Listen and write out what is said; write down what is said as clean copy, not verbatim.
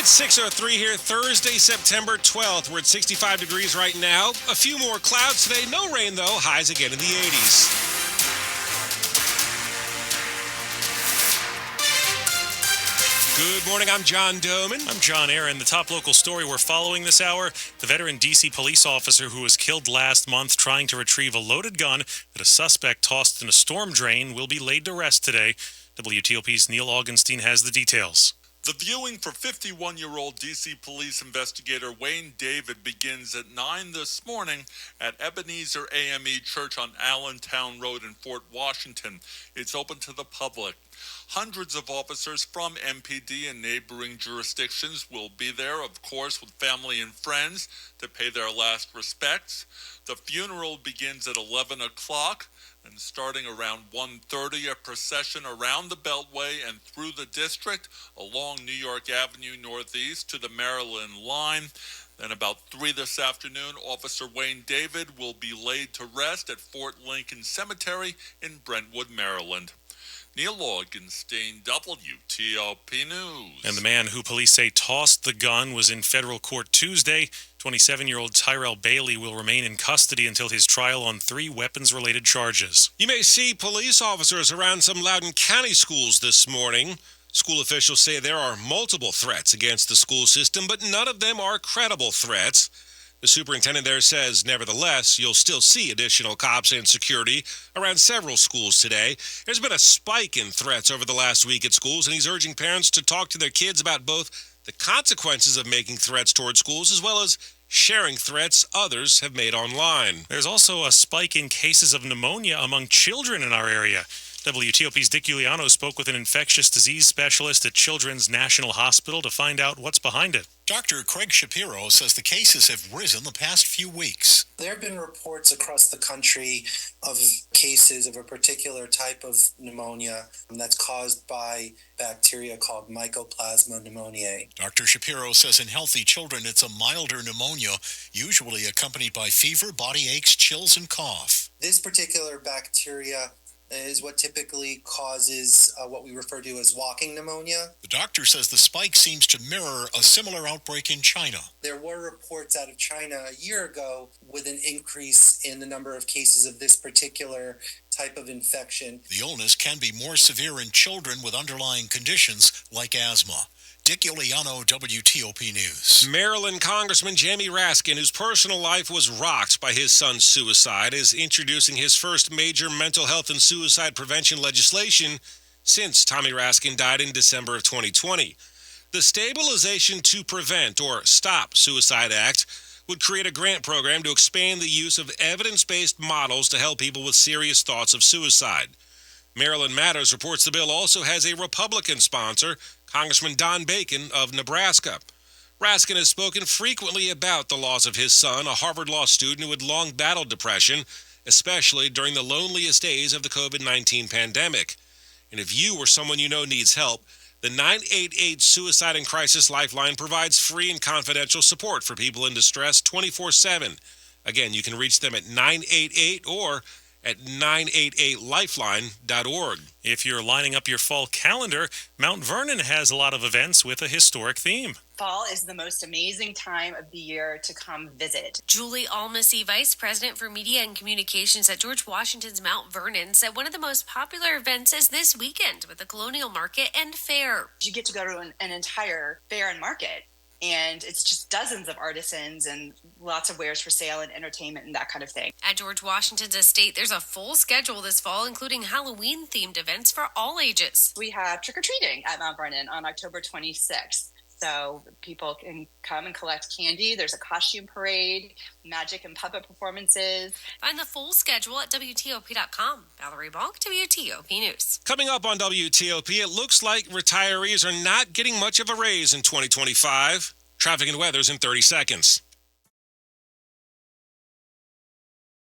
It's 6:03 here, Thursday, September 12th. We're at 65 degrees right now. A few more clouds today. No rain, though. Highs again in the 80s. Good morning. I'm John Domen. I'm John Aaron. The top local story we're following this hour, the veteran D.C. police officer who was killed last month trying to retrieve a loaded gun that a suspect tossed in a storm drain will be laid to rest today. WTOP's Neil Augenstein has the details. The viewing for 51-year-old D.C. police investigator Wayne David begins at 9 this morning at Ebenezer AME Church on Allentown Road in Fort Washington. It's open to the public. Hundreds of officers from MPD and neighboring jurisdictions will be there, of course, with family and friends to pay their last respects. The funeral begins at 11 o'clock. And starting around 1:30, a procession around the Beltway and through the district along New York Avenue Northeast to the Maryland line. Then about 3 this afternoon, Officer Wayne David will be laid to rest at Fort Lincoln Cemetery in Brentwood, Maryland. Neil Augenstein, WTOP News. And the man who police say tossed the gun was in federal court Tuesday. 27-year-old Tyrell Bailey will remain in custody until his trial on 3 weapons-related charges. You may see police officers around some Loudoun County schools this morning. School officials say there are multiple threats against the school system, but none of them are credible threats. The superintendent there says, nevertheless, you'll still see additional cops and security around several schools today. There's been a spike in threats over the last week at schools, and he's urging parents to talk to their kids about both the consequences of making threats toward schools as well as sharing threats others have made online. There's also a spike in cases of pneumonia among children in our area. WTOP's Dick Giuliano spoke with an infectious disease specialist at Children's National Hospital to find out what's behind it. Dr. Craig Shapiro says the cases have risen the past few weeks. There have been reports across the country of cases of a particular type of pneumonia that's caused by bacteria called Mycoplasma pneumoniae. Dr. Shapiro says in healthy children it's a milder pneumonia, usually accompanied by fever, body aches, chills, and cough. This particular bacteria is what typically causes what we refer to as walking pneumonia. The doctor says the spike seems to mirror a similar outbreak in China. There were reports out of China a year ago with an increase in the number of cases of this particular type of infection. The illness can be more severe in children with underlying conditions like asthma. Dick Giuliano, WTOP News. Maryland Congressman Jamie Raskin, whose personal life was rocked by his son's suicide, is introducing his first major mental health and suicide prevention legislation since Tommy Raskin died in December of 2020. The Stabilization to Prevent, or STOP Suicide Act, would create a grant program to expand the use of evidence-based models to help people with serious thoughts of suicide. Maryland Matters reports the bill also has a Republican sponsor, Congressman Don Bacon of Nebraska. Raskin has spoken frequently about the loss of his son, a Harvard Law student who had long battled depression, especially during the loneliest days of the COVID-19 pandemic. And if you or someone you know needs help, the 988 Suicide and Crisis Lifeline provides free and confidential support for people in distress 24/7. Again, you can reach them at 988 or at 988lifeline.org. If you're lining up your fall calendar, Mount Vernon has a lot of events with a historic theme. Fall is the most amazing time of the year to come visit. Julie Almasy, Vice President for Media and Communications at George Washington's Mount Vernon, said one of the most popular events is this weekend with the Colonial Market and Fair. You get to go to an entire fair and market, and it's just dozens of artisans and lots of wares for sale and entertainment and that kind of thing. At George Washington's estate, there's a full schedule this fall, including Halloween-themed events for all ages. We have trick-or-treating at Mount Vernon on October 26th. So people can come and collect candy. There's a costume parade, magic and puppet performances. Find the full schedule at WTOP.com. Valerie Bonk, WTOP News. Coming up on WTOP, it looks like retirees are not getting much of a raise in 2025. Traffic and weather's in 30 seconds.